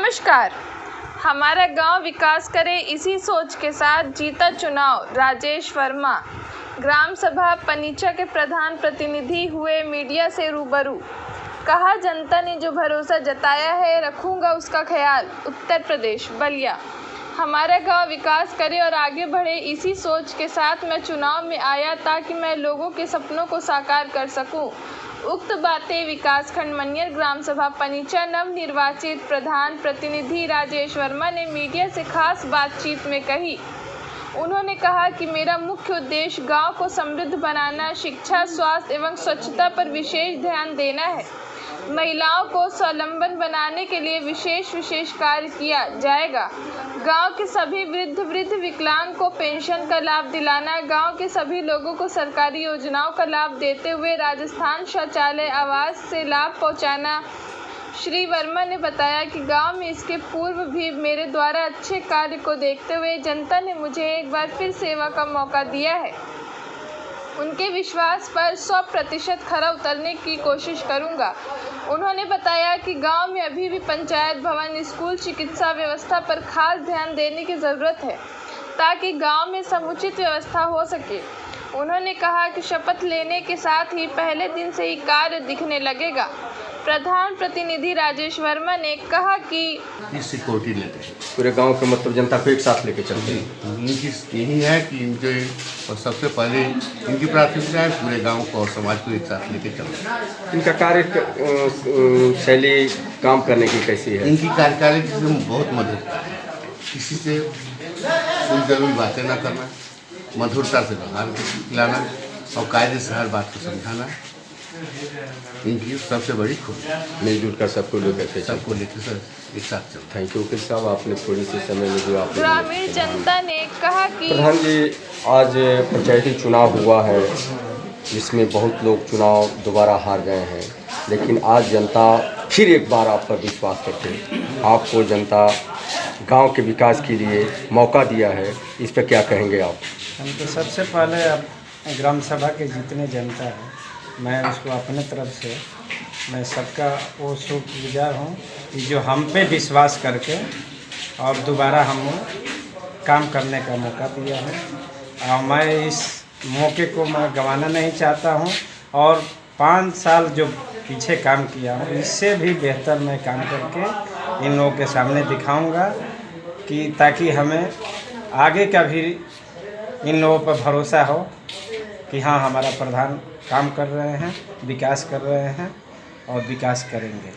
नमस्कार। हमारा गांव विकास करे इसी सोच के साथ जीता चुनाव राजेश वर्मा ग्राम सभा पनीचा के प्रधान प्रतिनिधि हुए मीडिया से रूबरू। कहा, जनता ने जो भरोसा जताया है रखूंगा उसका ख्याल। उत्तर प्रदेश बलिया। हमारा गांव विकास करे और आगे बढ़े इसी सोच के साथ मैं चुनाव में आया ताकि मैं लोगों के सपनों को साकार कर सकूं। उक्त बातें विकासखंड मनियर ग्राम सभा पनीचा नव निर्वाचित प्रधान प्रतिनिधि राजेश वर्मा ने मीडिया से खास बातचीत में कही। उन्होंने कहा कि मेरा मुख्य उद्देश्य गांव को समृद्ध बनाना, शिक्षा, स्वास्थ्य एवं स्वच्छता पर विशेष ध्यान देना है। महिलाओं को स्वावलंबन बनाने के लिए विशेष कार्य किया जाएगा। गांव के सभी वृद्ध विकलांग को पेंशन का लाभ दिलाना, गांव के सभी लोगों को सरकारी योजनाओं का लाभ देते हुए राजस्थान शौचालय आवास से लाभ पहुंचाना। श्री वर्मा ने बताया कि गांव में इसके पूर्व भी मेरे द्वारा अच्छे कार्य को देखते हुए जनता ने मुझे एक बार फिर सेवा का मौका दिया है। उनके विश्वास पर 100% खरा उतरने की कोशिश करूंगा। उन्होंने बताया कि गांव में अभी भी पंचायत भवन, स्कूल, चिकित्सा व्यवस्था पर खास ध्यान देने की ज़रूरत है ताकि गांव में समुचित व्यवस्था हो सके। उन्होंने कहा कि शपथ लेने के साथ ही पहले दिन से ही कार्य दिखने लगेगा। प्रधान प्रतिनिधि राजेश वर्मा ने कहा कि इस सिक्योरिटी लेते हैं पूरे गांव के मतलब जनता को एक साथ लेके चलते हैं। इनकी यही है कि इनके और सबसे पहले इनकी प्राथमिकता है पूरे गांव को और समाज को एक साथ लेके चलना। इनका कार्य शैली काम करने की कैसी है? इनकी कार्यकाल बहुत मधुर है। किसी से कोई जरूरी बातें ना करना, मधुरता से व्यवहार लाना और कायदे से हर बात को समझाना इनकी सबसे बड़ी खूबी। मिलजुल कर सबको लेकर सबको लेकर सर एक साथ चलते। थैंक यू वकील साहब, आपने थोड़ी सी समय में जो आप ग्रामीण जनता ने कहा कि प्रधान जी, आज पंचायती चुनाव हुआ है जिसमें बहुत लोग चुनाव दोबारा हार गए हैं, लेकिन आज जनता फिर एक बार आप पर विश्वास करके आपको जनता गांव के विकास के लिए मौका दिया है। इस पर क्या कहेंगे आप? हम तो सबसे पहले अब ग्राम सभा के जितने जनता है, मैं उसको अपने तरफ से मैं सबका वो शुक्रगुजार हूँ कि जो हम पे विश्वास करके और दोबारा हम काम करने का मौका दिया है। और मैं इस मौके को मैं गंवाना नहीं चाहता हूँ और 5 साल जो पीछे काम किया हूँ इससे भी बेहतर मैं काम करके इन लोगों के सामने दिखाऊंगा कि ताकि हमें आगे का भी इन लोगों पर भरोसा हो कि हाँ, हमारा प्रधान काम कर रहे हैं, विकास कर रहे हैं और विकास करेंगे।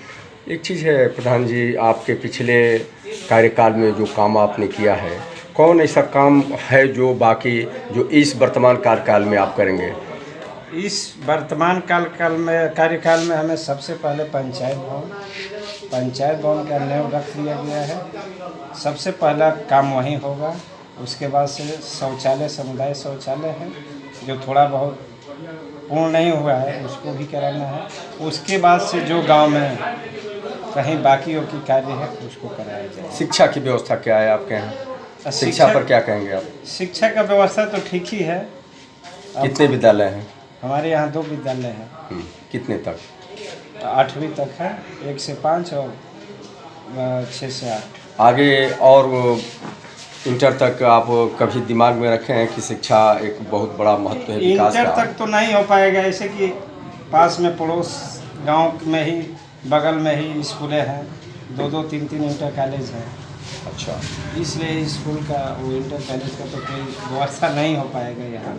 एक चीज़ है प्रधान जी, आपके पिछले कार्यकाल में जो काम आपने किया है, कौन ऐसा काम है जो जो इस वर्तमान कार्यकाल में आप करेंगे? इस वर्तमान कार्यकाल में हमें सबसे पहले पंचायत भवन का नींव रख दिया गया है। सबसे पहला काम वहीं होगा। उसके बाद से शौचालय, समुदाय शौचालय है जो थोड़ा बहुत पूर्ण नहीं हुआ है, उसको भी कराना है। उसके बाद से जो गांव में कहीं बाकियों की कार्य है उसको कराया जाए। शिक्षा की व्यवस्था क्या है आपके यहाँ? शिक्षा पर क्या कहेंगे आप? शिक्षा का व्यवस्था तो ठीक ही है। कितने विद्यालय हैं? हमारे यहाँ 2 विद्यालय हैं। कितने तक? 8वीं तक है, 1 से 5 और 6 से 8। आगे और इंटर तक आप कभी दिमाग में रखे हैं कि शिक्षा एक बहुत बड़ा महत्व है विकास का? इंटर तक तो नहीं हो पाएगा, ऐसे कि पास में पड़ोस गांव में ही बगल में ही स्कूलें हैं, 2-2, 3-3 इंटर कॉलेज हैं। अच्छा, इसलिए स्कूल का वो इंटर कॉलेज का तो कोई व्यवस्था नहीं हो पाएगा यहाँ।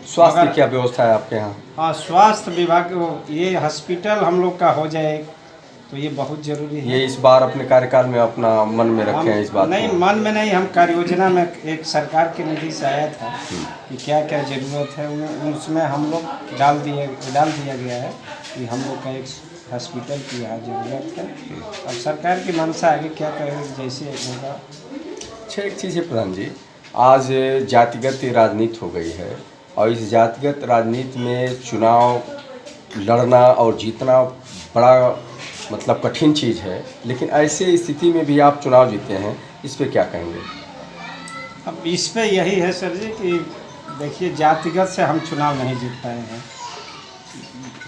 स्वास्थ्य की क्या व्यवस्था है आपके यहाँ? हाँ, स्वास्थ्य विभाग ये हॉस्पिटल हम लोग का हो जाए तो ये बहुत ज़रूरी है। ये इस बार अपने कार्यकाल में अपना मन में रखे हैं इस बात नहीं, मन में नहीं, हम कार्य योजना में एक सरकार की निधि से आया था कि क्या क्या ज़रूरत है, उसमें हम लोग डाल दिया गया है कि हम लोग का एक हॉस्पिटल की यहाँ ज़रूरत है। अब सरकार की मंशा आगे क्या करेगी जैसे होगा। अच्छा, एक चीज़ है प्रधान जी, आज जातिगत राजनीति हो गई है और इस जातिगत राजनीति में चुनाव लड़ना और जीतना बड़ा मतलब कठिन चीज़ है, लेकिन ऐसे स्थिति में भी आप चुनाव जीते हैं, इस पे क्या कहेंगे? अब इस पे यही है सर जी कि देखिए, जातिगत से हम चुनाव नहीं जीत पाए हैं।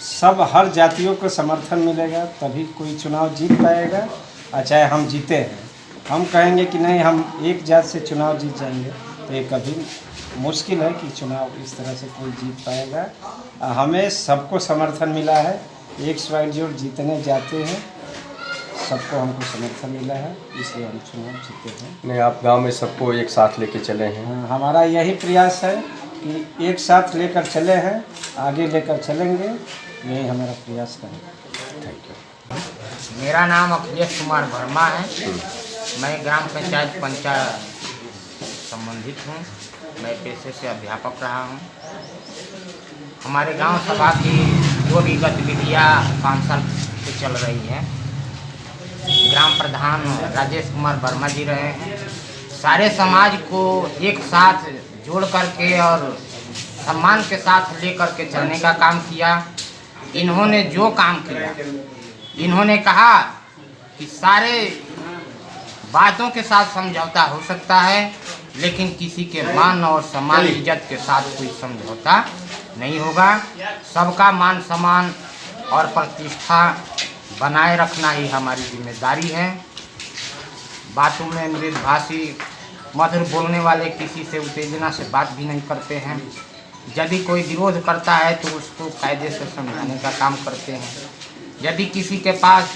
सब हर जातियों को समर्थन मिलेगा तभी कोई चुनाव जीत पाएगा और चाहे हम जीते हैं, हम कहेंगे कि नहीं हम एक जात से चुनाव जीत जाएंगे, तो ये कभी मुश्किल है कि चुनाव इस तरह से कोई जीत पाएगा। हमें सबको समर्थन मिला है, एक स्वाइल जो जीतने जाते हैं सबको हमको समर्थन मिला है, इसलिए हम चुनाव जीते हैं। नहीं, आप गांव में सबको एक साथ लेके चले हैं। हाँ, हमारा यही प्रयास है कि एक साथ लेकर चले हैं, आगे लेकर चलेंगे, यही हमारा प्रयास रहेगा। Thank you. मेरा नाम अखिलेश कुमार वर्मा है। मैं ग्राम पंचायत संबंधित हूँ। मैं पेशे से अध्यापक रहा हूँ। हमारे गांव सभा की जो भी गतिविधियाँ 5 साल से चल रही है, ग्राम प्रधान राजेश कुमार वर्मा जी रहे हैं। सारे समाज को एक साथ जोड़ करके और सम्मान के साथ लेकर के चलने का काम किया। इन्होंने जो काम किया, इन्होंने कहा कि सारे बातों के साथ समझौता हो सकता है, लेकिन किसी के मान और सम्मान इज्जत के साथ कोई समझौता नहीं होगा। सबका मान सम्मान और प्रतिष्ठा बनाए रखना ही हमारी जिम्मेदारी है। बातों में मृदुभाषी मधुर बोलने वाले किसी से उत्तेजना से बात भी नहीं करते हैं। यदि कोई विरोध करता है तो उसको कायदे से समझाने का काम करते हैं। यदि किसी के पास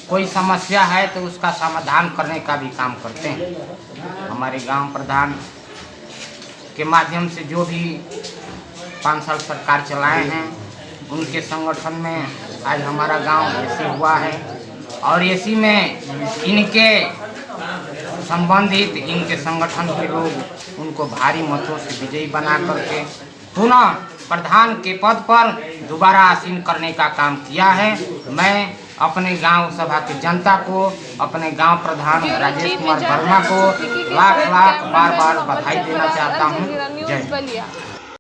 कोई समस्या है तो उसका समाधान करने का भी काम करते हैं। हमारे गांव प्रधान के माध्यम से जो भी 5 साल सरकार चलाए हैं, उनके संगठन में आज हमारा गांव एसी हुआ है और एसी में इनके संबंधित इनके संगठन के लोग उनको भारी मतों से विजयी बना करके पुनः प्रधान के पद पर दोबारा आसीन करने का काम किया है। मैं अपने गांव सभा की जनता को, अपने गांव प्रधान राजेश कुमार वर्मा को लाख लाख बार बधाई देना चाहता हूं। जय हिंद।